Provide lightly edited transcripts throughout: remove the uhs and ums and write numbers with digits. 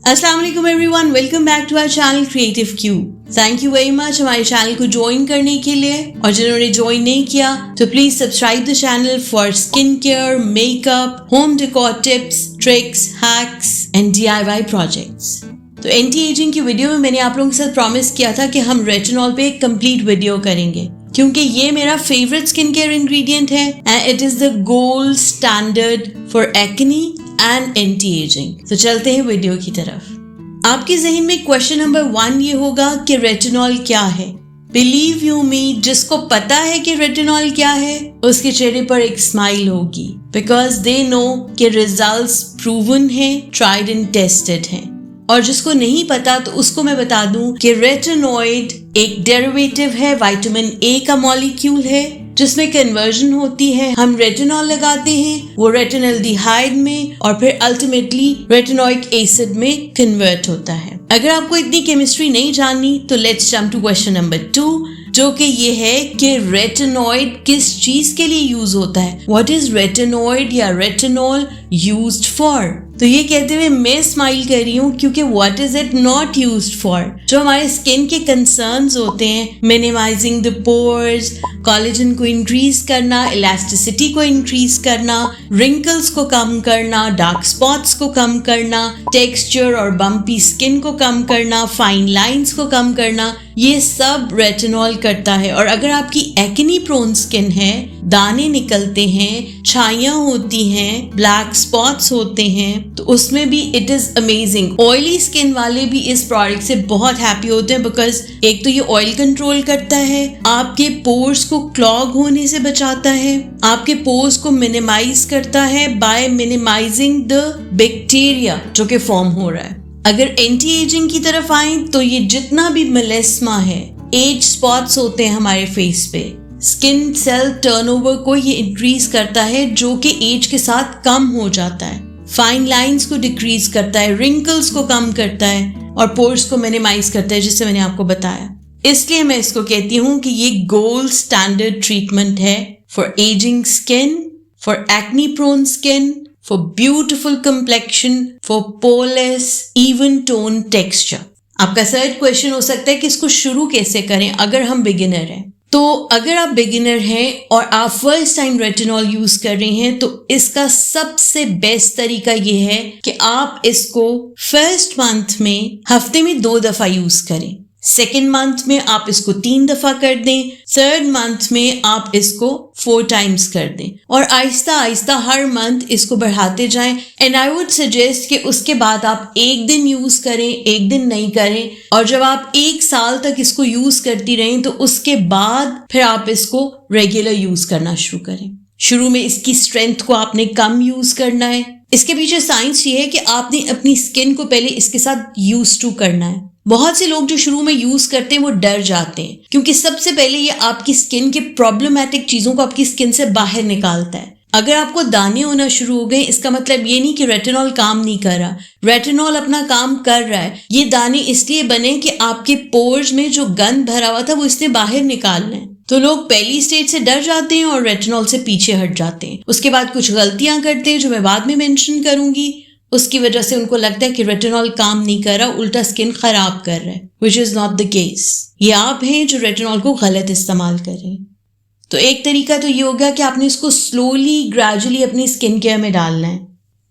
अस्सलाम वालेकुम everyone, welcome back to our channel creative Q. Thank you very much हमारे channel को join करने के लिए, और जिन्होंने ज्वाइन नहीं किया तो please subscribe the channel for skin care, makeup, home decor tips, tricks, hacks and DIY projects. तो एंटी एजिंग की वीडियो में मैंने आप लोगों के साथ प्रॉमिस किया था कि हम रेटिनॉल पे एक कंप्लीट वीडियो करेंगे, क्योंकि ये मेरा फेवरेट स्किन केयर इंग्रेडिएंट है and it is the gold standard for acne and anti ageing. तो चलते हैं वीडियो की तरफ। आपके जहन में क्वेश्चन नंबर 1 ये होगा कि रेटिनॉल क्या है। बिलीव यू मी, जिसको पता है कि रेटिनॉल क्या है उसके चेहरे पर एक स्माइल होगी, बिकॉज दे नो कि रिजल्ट्स प्रूवन है, ट्राइड एंड टेस्टेड हैं। और जिसको नहीं पता तो उसको मैं बता दूं कि रेटिनॉइड एक डेरिवेटिव है, विटामिन ए का मॉलिक्यूल है, जिसमें कन्वर्जन होती है। हम रेटिनॉल लगाते हैं, वो रेटिनॉल्डिहाइड में और फिर अल्टीमेटली रेटिनोइक एसिड में कन्वर्ट होता है। अगर आपको इतनी केमिस्ट्री नहीं जाननी तो let's jump to question number 2, जो कि ये है कि रेटिनॉइड किस चीज के लिए यूज होता है। व्हाट इज रेटिनॉइड या रेटिनॉल यूज्ड फॉर। तो ये कहते हुए मैं स्माइल कर रही हूँ, क्योंकि what is it not used for. जो हमारे स्किन के कंसर्न्स होते हैं, मिनिमाइजिंग द पोर्स, कोलेजन को इंक्रीज करना, इलास्टिसिटी को इंक्रीज करना, रिंकल्स को कम करना, डार्क स्पॉट्स को कम करना, टेक्सचर और बम्पी स्किन को कम करना, फाइन लाइंस को कम करना, ये सब रेटिनॉल करता है। और अगर आपकी एक्ने प्रोन स्किन है, दाने निकलते हैं, छाइयां होती हैं, ब्लैक स्पॉट्स होते हैं, तो उसमें भी it is amazing. Oily skin वाले भी इस प्रोडक्ट से बहुत हैप्पी होते हैं, बिकॉज एक तो ये ऑयल कंट्रोल करता है, आपके पोर्स को क्लॉग होने से बचाता है, आपके पोर्स को मिनिमाइज करता है बाय मिनिमाइजिंग द बैक्टीरिया जो कि फॉर्म हो रहा है। अगर एंटी एजिंग की तरफ आए तो ये जितना भी मेलेस्मा है, एज स्पॉट्स होते हैं हमारे फेस पे, स्किन सेल टर्नओवर को ये इंक्रीज करता है, जो कि एज के साथ कम हो जाता है, फाइन लाइंस को डिक्रीज करता है, रिंकल्स को कम करता है और पोर्स को मिनिमाइज करता है, जिससे मैंने आपको बताया। इसलिए मैं इसको कहती हूँ कि ये गोल्ड स्टैंडर्ड ट्रीटमेंट है for ageing skin, for acne prone skin, for beautiful complexion, for poreless, even tone texture। आपका थर्ड क्वेश्चन हो सकता है कि इसको शुरू कैसे करें अगर हम बिगिनर हैं। तो अगर आप बिगिनर हैं और आप फर्स्ट टाइम रेटिनॉल यूज कर रहे हैं तो इसका सबसे बेस्ट तरीका ये है कि आप इसको फर्स्ट मंथ में हफ्ते में 2 दफा यूज करें, सेकेंड मंथ में आप इसको 3 दफा कर दें, थर्ड मंथ में आप इसको 4 टाइम्स कर दें, और आहिस्ता आहिस्ता हर मंथ इसको बढ़ाते जाएं। एंड आई वुड सजेस्ट कि उसके बाद आप एक दिन यूज करें, एक दिन नहीं करें, और जब आप 1 साल तक इसको यूज करती रहें तो उसके बाद फिर आप इसको रेगुलर यूज करना शुरू करें। शुरू में इसकी स्ट्रेंथ को आपने कम यूज करना है। इसके पीछे साइंस ये है कि आपने अपनी स्किन को पहले इसके साथ यूज टू करना है। बहुत से लोग जो शुरू में यूज करते हैं वो डर जाते हैं, क्योंकि सबसे पहले ये आपकी स्किन के प्रॉब्लमैटिक चीजों को आपकी स्किन से बाहर निकालता है। अगर आपको दाने होना शुरू हो गए, इसका मतलब ये नहीं कि रेटिनॉल काम नहीं कर रहा, रेटिनॉल अपना काम कर रहा है। ये दाने इसलिए बने कि आपके पोर्स में जो गंद भरा हुआ था वो इसने बाहर निकालना है। तो लोग पहली स्टेज से डर जाते हैं और रेटिनॉल से पीछे हट जाते हैं। उसके बाद कुछ गलतियां करते हैं जो मैं बाद में मेंशन करूंगी, उसकी वजह से उनको लगता है कि रेटिनॉल काम नहीं कर रहा, उल्टा स्किन खराब कर रहा है, which is not the case. ये आप हैं जो रेटिनॉल को गलत इस्तेमाल कर रहे हैं। तो एक तरीका तो ये होगा कि आपने इसको स्लोली ग्रेजुअली अपनी स्किन केयर में डालना है।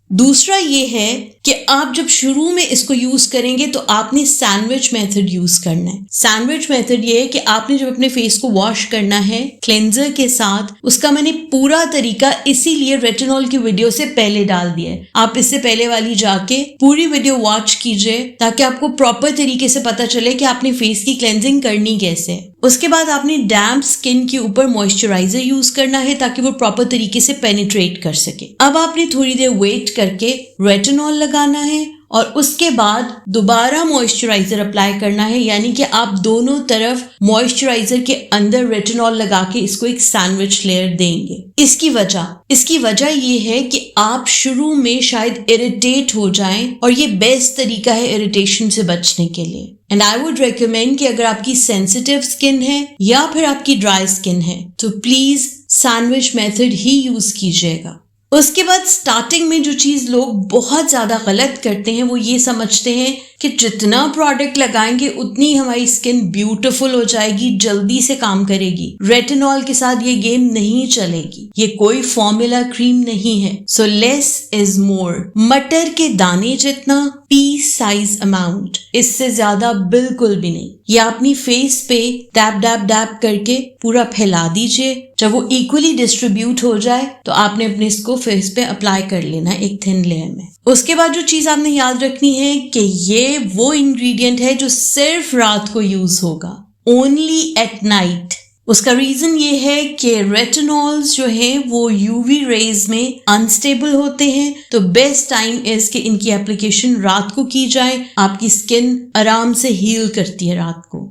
दूसरा ये है कि आप जब शुरू में इसको यूज करेंगे तो आपने सैंडविच मेथड यूज करना है। सैंडविच मेथड ये है कि आपने जब अपने फेस को वॉश करना है क्लेंजर के साथ, उसका मैंने पूरा तरीका इसीलिए रेटिनॉल की वीडियो से पहले डाल दिया है। आप इससे पहले वाली जाके पूरी वीडियो वॉच कीजिए, ताकि आपको प्रॉपर तरीके से पता चले कि आपने फेस की क्लेंजिंग करनी कैसे है। उसके बाद आपने डैम्प स्किन के ऊपर मॉइस्चराइजर यूज करना है, ताकि वो प्रॉपर तरीके से पेनिट्रेट कर सके। अब आपने थोड़ी देर वेट करके रेटिनॉल लगाना है और उसके बाद दोबारा मॉइस्चराइजर अप्लाई करना है, यानी कि आप दोनों तरफ मॉइस्चराइजर के अंदर रेटिनॉल लगा के इसको एक सैंडविच लेयर देंगे। इसकी वजह ये है कि आप शुरू में शायद इरिटेट हो जाएं, और ये बेस्ट तरीका है इरिटेशन से बचने के लिए। एंड आई वुड रेकमेंड कि अगर आपकी सेंसिटिव स्किन है या फिर आपकी ड्राई स्किन है तो please sandwich method he use कीजिएगा। उसके बाद स्टार्टिंग में जो चीज लोग बहुत ज्यादा गलत करते हैं वो ये समझते हैं कि जितना प्रोडक्ट लगाएंगे उतनी हमारी स्किन ब्यूटीफुल हो जाएगी, जल्दी से काम करेगी। रेटिनॉल के साथ ये गेम नहीं चलेगी, ये कोई फॉर्मूला क्रीम नहीं है। So less is more. मटर के दाने जितना पी साइज अमाउंट, इससे ज्यादा बिल्कुल भी नहीं। ये अपनी फेस पे डैब डैब डैब करके पूरा फैला दीजिए। जब वो इक्वली डिस्ट्रीब्यूट हो जाए तो आपने अपने इसको फेस पे अप्लाई कर लेना एक थिन लेयर में। उसके बाद जो चीज आपने याद रखनी है कि ये वो इंग्रेडिएंट है जो सिर्फ रात को यूज होगा, ओनली एट नाइट। उसका रीजन ये है कि रेटिनॉल्स जो है वो यूवी रेज में अनस्टेबल होते हैं, तो बेस्ट टाइम इज कि इनकी एप्लीकेशन रात को की जाए। आपकी स्किन आराम से हील करती है रात को।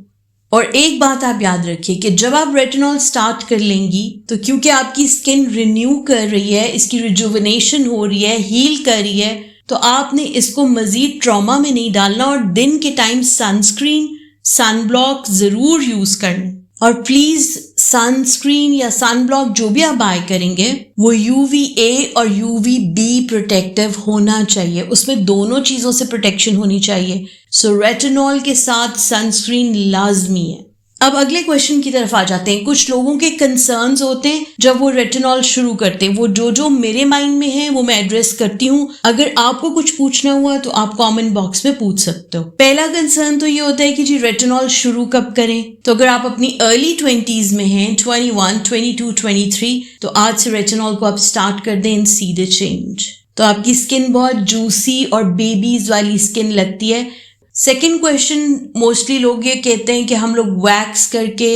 और एक बात आप याद रखिए कि जब आप रेटिनॉल स्टार्ट कर लेंगी तो क्योंकि आपकी स्किन रिन्यू कर रही है, इसकी रिजुविनेशन हो रही है, हील कर रही है, तो आपने इसको मजीद ट्रॉमा में नहीं डालना और दिन के टाइम सनस्क्रीन, सनब्लॉक जरूर यूज करना। और प्लीज सनस्क्रीन या सनब्लॉक जो भी आप बाय करेंगे वो UVA और UVB प्रोटेक्टिव होना चाहिए, उसमें दोनों चीजों से प्रोटेक्शन होनी चाहिए। सो रेटिनॉल के साथ सनस्क्रीन लाजमी है। अब अगले क्वेश्चन की तरफ आ जाते हैं। कुछ लोगों के कंसर्न्स होते हैं जब वो रेटिनॉल शुरू करते हैं, वो जो मेरे माइंड में है वो मैं एड्रेस करती हूँ। अगर आपको कुछ पूछना हुआ तो आप कमेंट बॉक्स में पूछ सकते हो। पहला कंसर्न तो ये होता है कि जी रेटिनॉल शुरू कब करें। तो अगर आप अपनी अर्ली 20s में हैं, 21, 22, 23, तो आज से रेटिनॉल को आप स्टार्ट कर दें एंड सी द चेंज। तो आपकी स्किन बहुत जूसी और बेबीज वाली स्किन लगती है। सेकेंड क्वेश्चन, मोस्टली लोग ये कहते हैं कि हम लोग वैक्स करके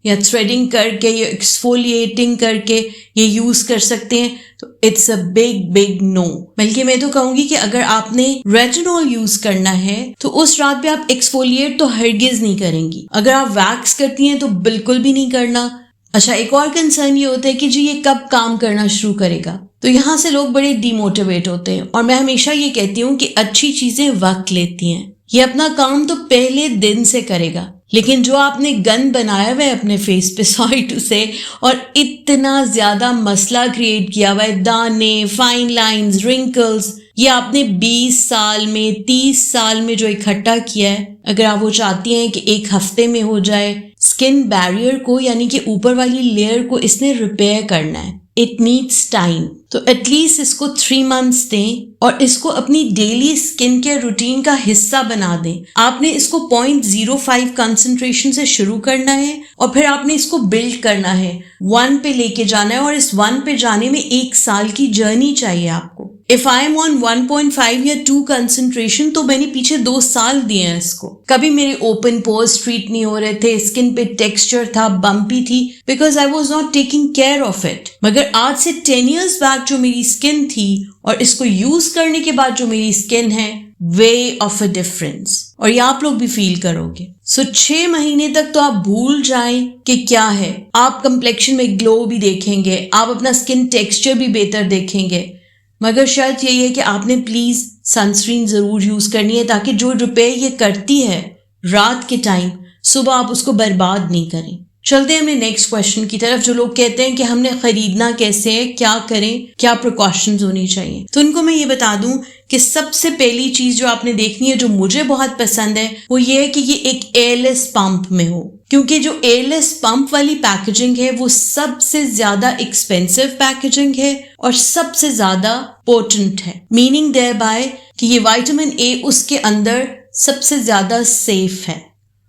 या थ्रेडिंग करके या एक्सफोलिएटिंग करके ये यूज कर सकते हैं, तो इट्स अ बिग नो। बल्कि मैं तो कहूंगी कि अगर आपने रेटिनॉल यूज करना है तो उस रात पे आप एक्सफोलिएट तो हरगिज नहीं करेंगी। अगर आप वैक्स करती हैं तो बिल्कुल भी नहीं करना। अच्छा, एक और कंसर्न ये होता है कि जी ये कब काम करना शुरू करेगा, तो यहाँ से लोग बड़े डिमोटिवेट होते हैं। और मैं हमेशा ये कहती हूँ कि अच्छी चीजें वक्त लेती हैं। ये अपना काम तो पहले दिन से करेगा, लेकिन जो आपने गन बनाया हुआ है अपने फेस पे, सॉरी टू से, और इतना ज्यादा मसला क्रिएट किया हुआ है, दाने, फाइन लाइंस, रिंकल्स, ये आपने 20 साल में, 30 साल में जो इकट्ठा किया है, अगर आप वो चाहती हैं कि एक हफ्ते में हो जाए, स्किन बैरियर को यानी कि ऊपर वाली लेयर को इसने रिपेयर करना है। It needs time. तो एटलीस्ट इसको 3 months दें और इसको अपनी डेली स्किन केयर रूटीन का हिस्सा बना दें। आपने इसको 0.05 कंसंट्रेशन से शुरू करना है और फिर आपने इसको बिल्ड करना है, 1 पे लेके जाना है, और इस 1 पे जाने में 1 साल की जर्नी चाहिए आपको। इफ आई एम ऑन 1.5 या 2 कंसंट्रेशन तो मैंने पीछे 2 साल दिए हैं इसको। कभी मेरे ओपन पोर्स ट्रीट नहीं हो रहे थे, स्किन पे टेक्सचर था, बम्पी थी, because I was not taking care of it. मगर आज से 10 years बैक जो मेरी स्किन थी और इसको यूज करने के बाद जो मेरी स्किन है, वे ऑफ अ डिफरेंस। और ये आप लोग भी फील करोगे। सो 6 महीने तक तो आप भूल जाएं कि क्या है। आप कंप्लेक्शन में ग्लो भी देखेंगे, आप अपना स्किन टेक्सचर भी बेहतर देखेंगे, मगर शर्त यही है कि आपने प्लीज सनस्क्रीन जरूर यूज करनी है, ताकि जो रिपेयर ये करती है रात के टाइम, सुबह आप उसको बर्बाद नहीं करें। चलते हैं अपने नेक्स्ट क्वेश्चन की तरफ। जो लोग कहते हैं कि हमने खरीदना कैसे है, क्या करें, क्या प्रिकॉशंस होनी चाहिए, तो उनको मैं ये बता दूं कि सबसे पहली चीज जो आपने देखनी है, जो मुझे बहुत पसंद है, वो ये है कि ये एक एयरलेस पंप में हो। क्योंकि जो एयरलेस पंप वाली पैकेजिंग है वो सबसे ज्यादा एक्सपेंसिव पैकेजिंग है और सबसे ज्यादा पोटेंट है, मीनिंग देयर बाय कि ये विटामिन ए उसके अंदर सबसे ज्यादा सेफ है।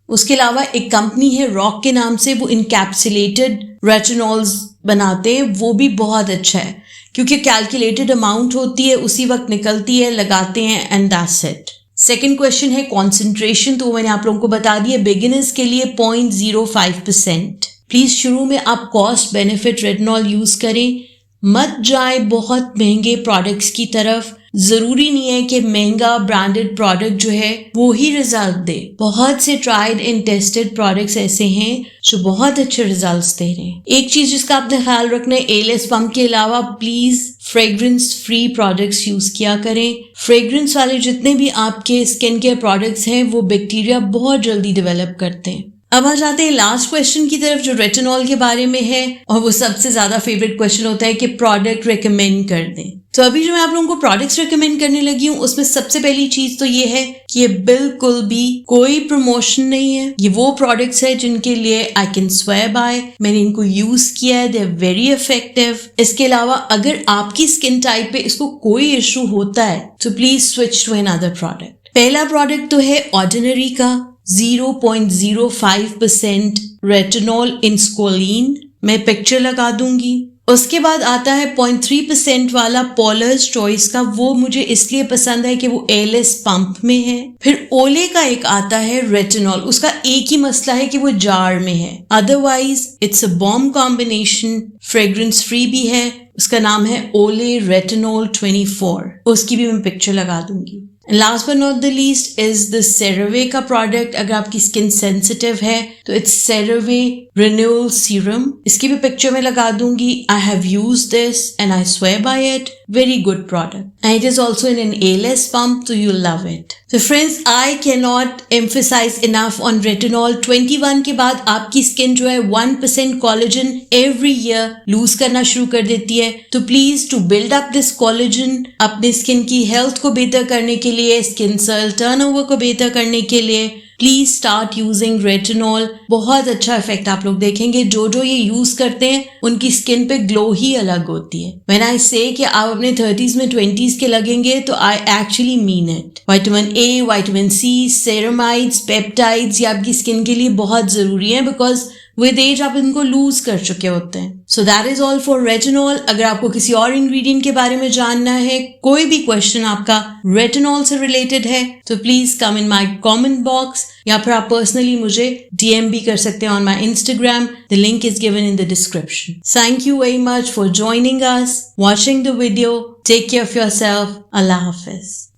उसके अलावा एक कंपनी है रॉक के नाम से, वो इनकैप्सुलेटेड रेटिनॉल्स बनाते हैं, वो भी बहुत अच्छा है क्योंकि कैलकुलेटेड अमाउंट होती है, उसी वक्त निकलती है, लगाते हैं and that's it. Second question है कॉन्सेंट्रेशन, तो मैंने आप लोगों को बता दिया बिगिनर्स के लिए 0.05%। प्लीज शुरू में आप कॉस्ट बेनिफिट रेटिनॉल यूज करें, मत जाए बहुत महंगे प्रोडक्ट्स की तरफ। जरूरी नहीं है कि महंगा ब्रांडेड प्रोडक्ट जो है वो ही रिजल्ट दे। बहुत से ट्राइड एंड टेस्टेड प्रोडक्ट्स ऐसे हैं जो बहुत अच्छे रिजल्ट्स दे रहे हैं। एक चीज जिसका आपने ख्याल रखना है, एयरलेस पंप के अलावा please fragrance free products use किया करें। फ्रेग्रेंस वाले जितने भी आपके स्किन केयर प्रोडक्ट्स हैं वो बैक्टीरिया बहुत जल्दी डेवलप करते हैं। अब आ जाते हैं लास्ट क्वेश्चन की तरफ, जो रेटिनॉल के बारे में है, और वो सबसे ज्यादा फेवरेट क्वेश्चन होता है कि प्रोडक्ट रिकमेंड कर दें। तो अभी जो मैं आप लोगों को प्रोडक्ट्स रिकमेंड करने लगी हूँ, उसमें सबसे पहली चीज तो ये है कि ये बिल्कुल भी कोई प्रमोशन नहीं है। ये वो प्रोडक्ट्स है जिनके लिए आई कैन स्वेयर बाय, मैंने इनको यूज किया है, दे आर वेरी इफेक्टिव। इसके अलावा अगर आपकी स्किन टाइप पे इसको कोई इशू होता है तो please switch to another product. पहला प्रोडक्ट तो है ऑर्डिनरी का 0.05% रेटिनॉल इन स्कोलिन, मैं पिक्चर लगा दूंगी। उसके बाद आता है 0.3% वाला पॉलर्स चॉइस का, वो मुझे इसलिए पसंद है कि वो एयरलेस पंप में है। फिर ओले का एक आता है रेटिनॉल, उसका एक ही मसला है कि वो जार में है, otherwise it's a bomb combination, fragrance free भी है। उसका नाम है ओले रेटिनॉल 24, उसकी भी मैं पिक्चर लगा दूंगी। Last but not the least is the CeraVe का प्रोडक्ट। अगर आपकी स्किन सेंसिटिव है तो इट्स सेरावे रिन्यूअल सीरम, इसकी भी पिक्चर में लगा दूंगी। I have used this and I swear by it, very good product, and it is also in an airless pump, तो you love it. So friends, I cannot emphasize enough on retinol। 21 के बाद आपकी skin जो है 1% collagen every year loose करना शुरू कर देती है। तो please to build up this collagen, अपने स्किन की हेल्थ को बेहतर करने के लिए, स्किन सेल टर्नओवर को बेहतर करने के लिए, प्लीज स्टार्ट यूजिंग रेटिनॉल। बहुत अच्छा इफेक्ट आप लोग देखेंगे। जो जो ये यूज करते हैं उनकी स्किन पे ग्लो ही अलग होती है। व्हेन आई से कि आप अपने 30s में 20s के लगेंगे, तो I actually mean it. Vitamin A, vitamin C, ceramides, peptides, ये आपकी स्किन के लिए बहुत जरूरी है, बिकॉज विद एज आप इनको लूज कर चुके होते हैं। So that is all for retinol. अगर आपको किसी और इंग्रेडिएंट के बारे में जानना है, कोई भी क्वेश्चन आपका रेटिनॉल से रिलेटेड है, तो please come in my comment box, या फिर आप पर्सनली मुझे डीएम भी कर सकते हैं on my Instagram. The link is given in the description. Thank you very much for joining us, watching the video. Take care of yourself. अल्लाह हाफिज।